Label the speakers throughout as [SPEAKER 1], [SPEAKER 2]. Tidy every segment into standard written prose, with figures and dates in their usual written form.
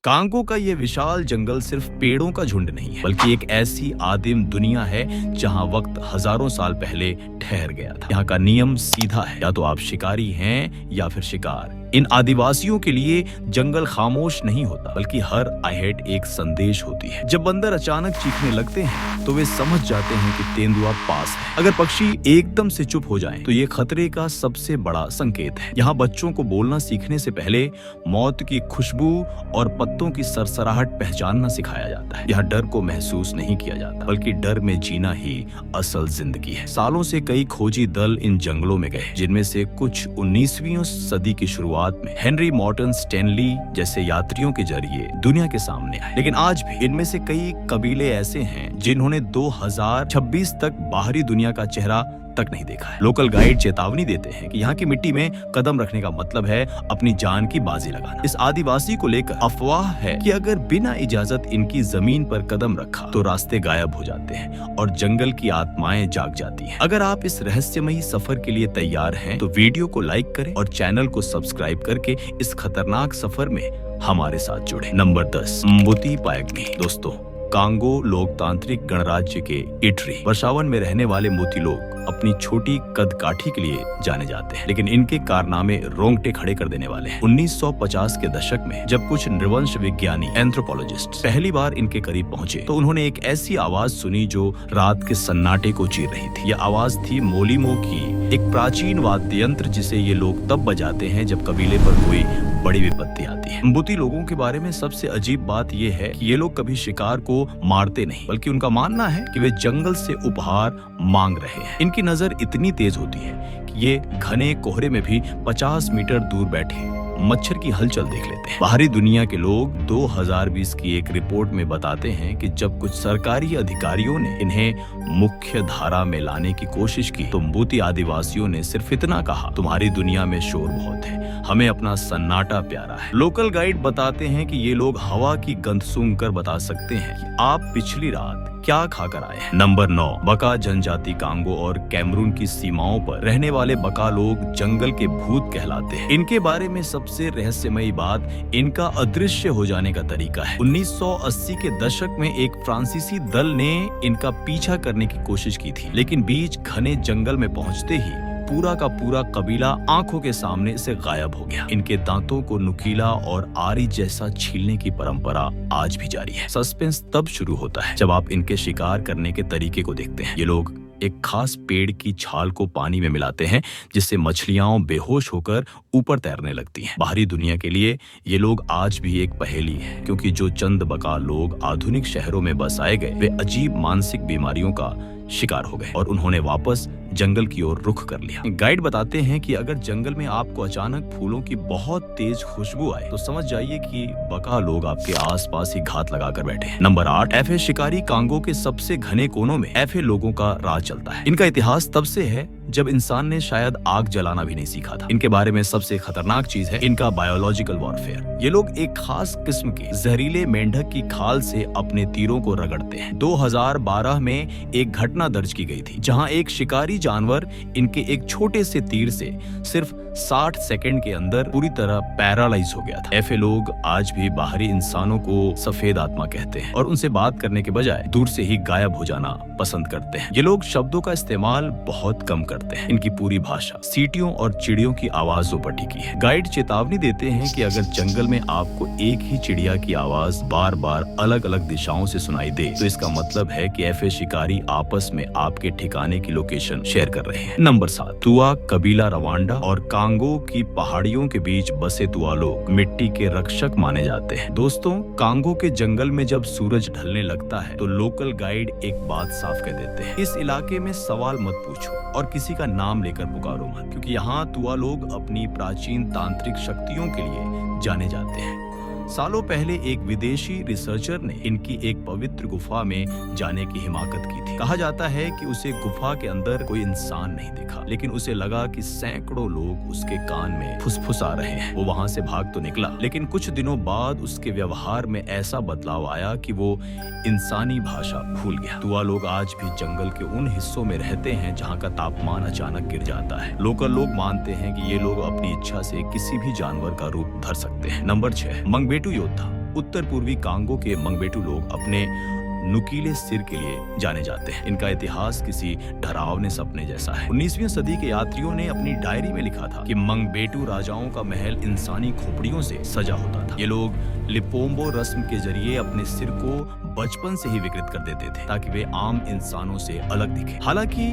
[SPEAKER 1] Congo का ये विशाल जंगल सिर्फ पेड़ों का झुंड नहीं है, बल्कि एक ऐसी आदिम दुनिया है जहां वक्त हजारों साल पहले ठहर गया था। यहाँ का नियम सीधा है, या तो आप शिकारी हैं या फिर शिकार। इन आदिवासियों के लिए जंगल खामोश नहीं होता, बल्कि हर आहेट एक संदेश होती है। जब बंदर अचानक चीखने लगते हैं तो वे समझ जाते हैं कि तेंदुआ पास है। अगर पक्षी एकदम से चुप हो जाएं, तो ये खतरे का सबसे बड़ा संकेत है। यहाँ बच्चों को बोलना सीखने से पहले मौत की खुशबू और पत्तों की सरसराहट पहचानना सिखाया जाता है। यहाँ डर को महसूस नहीं किया जाता, बल्कि डर में जीना ही असल जिंदगी है। सालों से कई खोजी दल इन जंगलों में गए, जिनमें से कुछ 19वीं सदी की शुरुआत में हेनरी मॉर्टन स्टैनली जैसे यात्रियों के जरिए दुनिया के सामने आए। लेकिन आज भी इनमें से कई कबीले ऐसे हैं जिन्होंने 2026 तक बाहरी दुनिया का चेहरा तक नहीं देखा है। लोकल गाइड चेतावनी देते हैं कि यहाँ की मिट्टी में कदम रखने का मतलब है अपनी जान की बाजी लगाना। इस आदिवासी को लेकर अफवाह है कि अगर बिना इजाजत इनकी जमीन पर कदम रखा तो रास्ते गायब हो जाते हैं और जंगल की आत्माएं जाग जाती हैं। अगर आप इस रहस्यमयी सफर के लिए तैयार हैं, तो वीडियो को लाइक करें और चैनल को सब्सक्राइब करके इस खतरनाक सफर में हमारे साथ जुड़े। नंबर 10, म्बुति पायग्नी। दोस्तों, कांगो लोकतांत्रिक गणराज्य के इटरी वर्षावन में रहने वाले मोती लोग अपनी छोटी कदकाठी के लिए जाने जाते हैं, लेकिन इनके कारनामे रोंगटे खड़े कर देने वाले हैं। 1950 के दशक में जब कुछ नृवंश विज्ञानी एंथ्रोपोलॉजिस्ट पहली बार इनके करीब पहुंचे, तो उन्होंने एक ऐसी आवाज सुनी जो रात के सन्नाटे को चीर रही थी। यह आवाज थी मोलिमो की, एक प्राचीन वाद्य यंत्र जिसे ये लोग तब बजाते हैं जब कबीले पर कोई बड़ी विपत्ति आती है। म्बुति लोगों के बारे में सबसे अजीब बात यह है कि ये लोग कभी शिकार को मारते नहीं, बल्कि उनका मानना है कि वे जंगल से उपहार मांग रहे हैं। इनकी नजर इतनी तेज होती है कि ये घने कोहरे में भी 50 मीटर दूर बैठे मच्छर की हलचल देख लेते हैं। बाहरी दुनिया के लोग 2020 की एक रिपोर्ट में बताते हैं कि जब कुछ सरकारी अधिकारियों ने इन्हें मुख्य धारा में लाने की कोशिश की, तो म्बुति आदिवासियों ने सिर्फ इतना कहा, तुम्हारी दुनिया में शोर बहुत है, हमें अपना सन्नाटा प्यारा है। लोकल गाइड बताते हैं कि ये लोग हवा की गंध सूंघकर बता सकते हैं कि आप पिछली रात क्या खाकर आए हैं। नंबर 9, बका जनजाति। कांगो और कैमरून की सीमाओं पर रहने वाले बका लोग जंगल के भूत कहलाते हैं। इनके बारे में सबसे रहस्यमयी बात इनका अदृश्य हो जाने का तरीका है। 1980 के दशक में एक फ्रांसीसी दल ने इनका पीछा करने की कोशिश की थी, लेकिन बीच घने जंगल में पहुंचते ही पूरा का पूरा कबीला आंखों के सामने से गायब हो गया। इनके दांतों को नुकीला और आरी जैसा छीलने की परंपरा आज भी जारी है। सस्पेंस तब शुरू होता है जब आप इनके शिकार करने के तरीके को देखते हैं। ये लोग एक खास पेड़ की छाल को पानी में मिलाते हैं, जिससे मछलियां बेहोश होकर ऊपर तैरने लगती हैं। बाहरी दुनिया के लिए ये लोग आज भी एक पहेली है, क्योंकि जो चंद बका लोग आधुनिक शहरों में बसाए गए, वे अजीब मानसिक बीमारियों का शिकार हो गए और उन्होंने वापस जंगल की ओर रुख कर लिया। गाइड बताते हैं कि अगर जंगल में आपको अचानक फूलों की बहुत तेज खुशबू आए, तो समझ जाइए कि बका लोग आपके आसपास ही घात लगाकर बैठे हैं। नंबर 8, एफे शिकारी। कांगो के सबसे घने कोनों में एफे लोगों का राज चलता है। इनका इतिहास तब से है जब इंसान ने शायद आग जलाना भी नहीं सीखा था। इनके बारे में सबसे खतरनाक चीज है इनका बायोलॉजिकल वॉरफेयर। ये लोग एक खास किस्म के जहरीले मेंढक की खाल से अपने तीरों को रगड़ते हैं। 2012 में एक घटना दर्ज की गई थी, जहां एक शिकारी जानवर इनके एक छोटे से तीर से सिर्फ 60 सेकंड के अंदर पूरी तरह पैरालाइज हो गया था। ऐसे लोग आज भी बाहरी इंसानों को सफेद आत्मा कहते हैं और उनसे बात करने के बजाय दूर से ही गायब हो जाना पसंद करते हैं। ये लोग शब्दों का इस्तेमाल बहुत कम करते हैं। इनकी पूरी भाषा सीटियों और चिड़ियों की आवाजों पर टिकी है। गाइड चेतावनी देते हैं कि अगर जंगल में आपको एक ही चिड़िया की आवाज बार बार अलग अलग दिशाओं से सुनाई दे, तो इसका मतलब है कि ऐसे शिकारी आपस में आपके ठिकाने की लोकेशन शेयर कर रहे हैं। नंबर 7, तुआ कबीला। रवांडा और कांगो की पहाड़ियों के बीच बसे तुआ लोग मिट्टी के रक्षक माने जाते हैं। दोस्तों, कांगो के जंगल में जब सूरज ढलने लगता है, तो लोकल गाइड एक बात साफ कह देते हैं, इस इलाके में सवाल मत पूछो और किसी का नाम लेकर पुकारो मत, क्योंकि यहाँ तुआ लोग अपनी प्राचीन तांत्रिक शक्तियों के लिए जाने जाते हैं। सालों पहले एक विदेशी रिसर्चर ने इनकी एक पवित्र गुफा में जाने की हिमाकत की थी। कहा जाता है कि उसे गुफा के अंदर कोई इंसान नहीं दिखा, लेकिन उसे लगा कि सैकड़ों लोग उसके कान में फुसफुसा रहे हैं। वो वहां से भाग तो निकला, लेकिन कुछ दिनों बाद उसके व्यवहार में ऐसा बदलाव आया कि वो इंसानी भाषा भूल गया। तुआ लोग आज भी जंगल के उन हिस्सों में रहते हैं जहाँ का तापमान अचानक गिर जाता है। लोकल लोग मानते हैं कि ये लोग अपनी इच्छा से किसी भी जानवर का रूप धर सकते हैं। नंबर 6, मंगबेटू योद्धा। उत्तर पूर्वी कांगो के मंगबेटू लोग अपने नुकीले सिर के लिए जाने जाते हैं। इनका इतिहास किसी डरावने सपने जैसा है। 19वीं सदी के यात्रियों ने अपनी डायरी में लिखा था कि मंगबेटू राजाओं का महल इंसानी खोपड़ियों से सजा होता था। ये लोग लिपोम्बो रस्म के जरिए अपने सिर को बचपन से ही विकृत कर देते थे ताकि वे आम इंसानों से अलग दिखे। हालांकि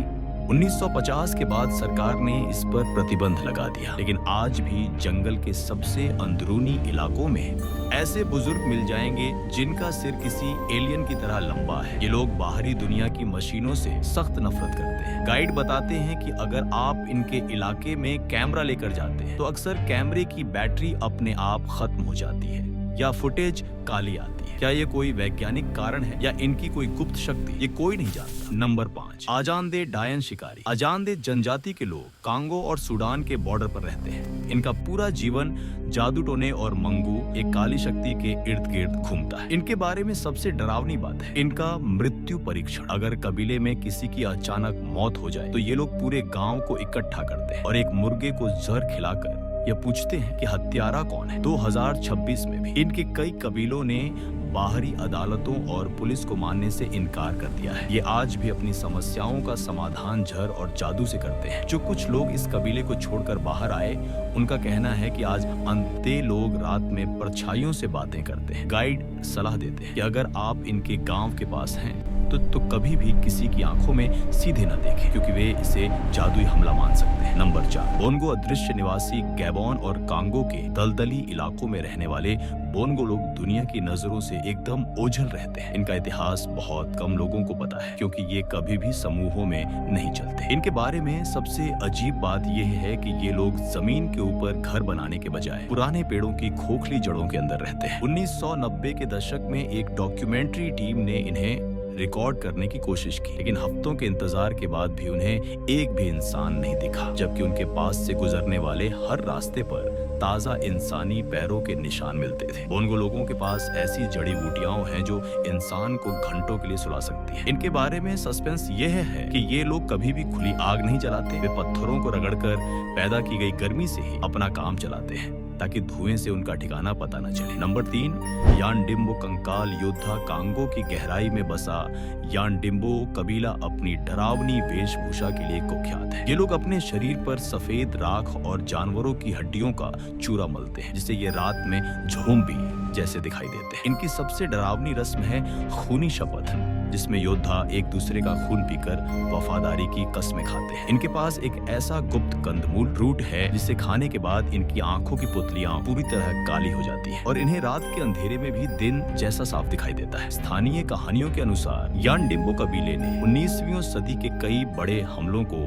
[SPEAKER 1] 1950 के बाद सरकार ने इस पर प्रतिबंध लगा दिया, लेकिन आज भी जंगल के सबसे अंदरूनी इलाकों में ऐसे बुजुर्ग मिल जाएंगे जिनका सिर किसी एलियन की तरह लंबा है। ये लोग बाहरी दुनिया की मशीनों से सख्त नफरत करते हैं। गाइड बताते हैं कि अगर आप इनके इलाके में कैमरा लेकर जाते हैं तो अक्सर कैमरे की बैटरी अपने आप खत्म हो जाती है या फुटेज काली आती है। क्या ये कोई वैज्ञानिक कारण है या इनकी कोई गुप्त शक्ति, ये कोई नहीं जानता। नंबर 5, आजानदे डायन शिकारी। आजानदे जनजाति के लोग कांगो और सूडान के बॉर्डर पर रहते हैं। इनका पूरा जीवन जादू टोने और मंगू, एक काली शक्ति के इर्द गिर्द घूमता है। इनके बारे में सबसे डरावनी बात है इनका मृत्यु परीक्षण। अगर कबीले में किसी की अचानक मौत हो जाए तो ये लोग पूरे गाँव को इकट्ठा करते हैं और एक मुर्गे को जहर खिलाकर ये पूछते हैं कि हत्यारा कौन है। 2026 में भी इनके कई कबीलों ने बाहरी अदालतों और पुलिस को मानने से इनकार कर दिया है। ये आज भी अपनी समस्याओं का समाधान जहर और जादू से करते हैं। जो कुछ लोग इस कबीले को छोड़कर बाहर आए, उनका कहना है कि आज अंते लोग रात में परछाइयों से बातें करते हैं। गाइड सलाह देते हैं कि अगर आप इनके गांव के पास हैं तो कभी भी किसी की आंखों में सीधे न देखें, क्योंकि वे इसे जादुई हमला मान सकते हैं। नंबर 4, बोनगो अदृश्य निवासी। गैबोन और कांगो के दलदली इलाकों में रहने वाले बोनगो लोग दुनिया की नजरों से एकदम ओझल रहते हैं। इनका इतिहास बहुत कम लोगों को पता है, क्योंकि ये कभी भी समूहों में नहीं चलते। इनके बारे में सबसे अजीब बात यह है कि ये लोग जमीन के ऊपर घर बनाने के बजाय पुराने पेड़ों की खोखली जड़ों के अंदर रहते हैं। 1990 के दशक में एक डॉक्यूमेंट्री टीम ने इन्हें रिकॉर्ड करने की कोशिश की, लेकिन हफ्तों के इंतजार के बाद भी उन्हें एक भी इंसान नहीं दिखा, जबकि उनके पास से गुजरने वाले हर रास्ते पर ताजा इंसानी पैरों के निशान मिलते थे। बोनगो लोगों के पास ऐसी जड़ी बूटियां हैं जो इंसान को घंटों के लिए सुला सकती हैं। इनके बारे में सस्पेंस यह है कि ये लोग कभी भी खुली आग नहीं जलाते। वे पत्थरों को रगड़कर पैदा की गई गर्मी से ही अपना काम चलाते हैं ताकि धुएं से उनका ठिकाना पता न चले। नंबर 3, यानडिम्बो कंकाल योद्धा। कांगो की गहराई में बसा यानडिम्बो कबीला अपनी डरावनी वेशभूषा के लिए कुख्यात है। ये लोग अपने शरीर पर सफेद राख और जानवरों की हड्डियों का चूरा मलते हैं, जिससे ये रात में झोंबी जैसे दिखाई देते हैं। इनकी सबसे डरावनी रस्म है खूनी शपथ, जिसमें योद्धा एक दूसरे का खून पीकर वफादारी की कस्में खाते हैं। इनके पास एक ऐसा गुप्त कंदमूल रूट है जिसे खाने के बाद इनकी आंखों की पुतलियां पूरी तरह काली हो जाती हैं और इन्हें रात के अंधेरे में भी दिन जैसा साफ दिखाई देता है। स्थानीय कहानियों के अनुसार यानडिम्बो कबीले ने 19वीं सदी के कई बड़े हमलों को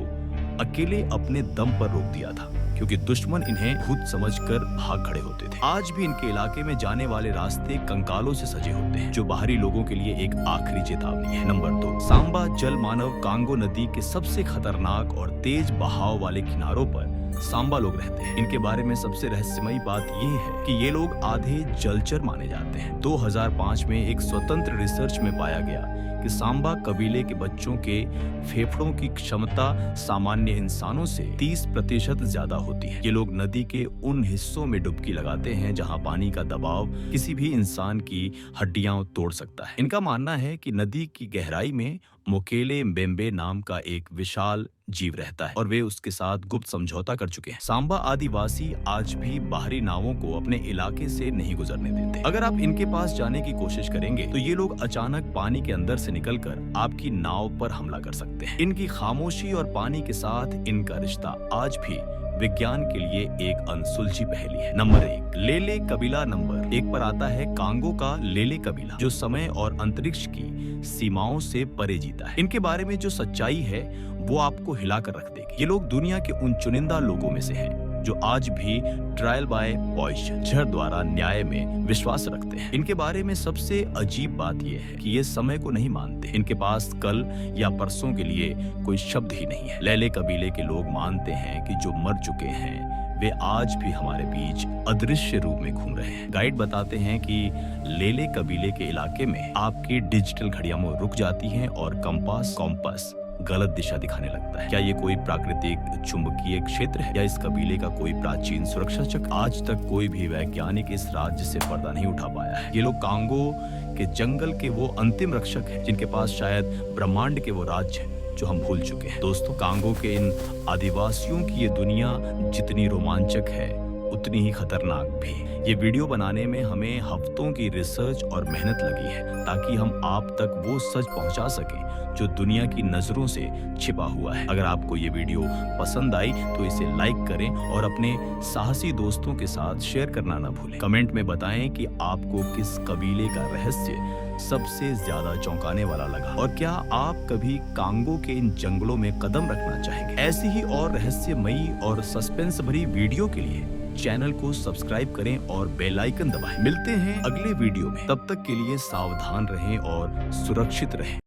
[SPEAKER 1] अकेले अपने दम पर रोक दिया था, क्योंकि दुश्मन इन्हें भूत समझकर भाग खड़े होते थे। आज भी इनके इलाके में जाने वाले रास्ते कंकालों से सजे होते हैं, जो बाहरी लोगों के लिए एक आखिरी चेतावनी है। नंबर 2, सांबा जल मानव। कांगो नदी के सबसे खतरनाक और तेज बहाव वाले किनारों पर सांबा लोग रहते हैं। इनके बारे में सबसे रहस्यमयी बात यह है कि ये लोग आधे जलचर माने जाते हैं। 2005 में एक स्वतंत्र रिसर्च में पाया गया कि सांबा कबीले के बच्चों के फेफड़ों की क्षमता सामान्य इंसानों से 30% ज्यादा होती है। ये लोग नदी के उन हिस्सों में डुबकी लगाते हैं जहां पानी का दबाव किसी भी इंसान की हड्डियां तोड़ सकता है। इनका मानना है कि नदी की गहराई में मोकेले म्बेम्बे नाम का एक विशाल जीव रहता है और वे उसके साथ गुप्त समझौता कर चुके हैं। सांबा आदिवासी आज भी बाहरी नावों को अपने इलाके से नहीं गुजरने देते। अगर आप इनके पास जाने की कोशिश करेंगे तो ये लोग अचानक पानी के अंदर से निकलकर आपकी नाव पर हमला कर सकते हैं। इनकी खामोशी और पानी के साथ इनका रिश्ता आज भी विज्ञान के लिए एक अनसुलझी पहेली है। नंबर 1, लेले कबीला। नंबर 1 पर आता है कांगो का लेले कबीला, जो समय और अंतरिक्ष की सीमाओं से परे जीता है। इनके बारे में जो सच्चाई है वो आपको हिलाकर रख देगी। ये लोग दुनिया के उन चुनिंदा लोगों में से हैं जो आज भी ट्रायल बाय पॉइजन, जहर द्वारा न्याय में विश्वास रखते हैं। इनके बारे में सबसे अजीब बात यह है कि ये समय को नहीं मानते। इनके पास कल या परसों के लिए कोई शब्द ही नहीं है। लेले कबीले के लोग मानते हैं कि जो मर चुके हैं वे आज भी हमारे बीच अदृश्य रूप में घूम रहे हैं। गाइड बताते हैं कि लेले कबीले के इलाके में आपकी डिजिटल घड़ियां रुक जाती हैं और कंपास गलत दिशा दिखाने लगता है। क्या ये कोई प्राकृतिक चुंबकीय क्षेत्र है या इस कबीले का कोई प्राचीन सुरक्षा चक्र? आज तक कोई भी वैज्ञानिक इस राज्य से पर्दा नहीं उठा पाया है। ये लोग कांगो के जंगल के वो अंतिम रक्षक हैं जिनके पास शायद ब्रह्मांड के वो राज्य हैं जो हम भूल चुके हैं। दोस्तों, कांगो के इन आदिवासियों की ये दुनिया जितनी रोमांचक है उतनी ही खतरनाक भी। ये वीडियो बनाने में हमें हफ्तों की रिसर्च और मेहनत लगी है ताकि हम आप तक वो सच पहुंचा सकें जो दुनिया की नजरों से छिपा हुआ है। अगर आपको ये वीडियो पसंद आई तो इसे लाइक करें और अपने साहसी दोस्तों के साथ शेयर करना ना भूलें। कमेंट में बताएं कि आपको किस कबीले का रहस्य सबसे ज्यादा चौंकाने वाला लगा और क्या आप कभी कांगो के इन जंगलों में कदम रखना चाहेंगे। ऐसी ही और रहस्यमयी और सस्पेंस भरी वीडियो के लिए चैनल को सब्सक्राइब करें और बेल आइकन दबाएं। मिलते हैं अगले वीडियो में, तब तक के लिए सावधान रहें और सुरक्षित रहें।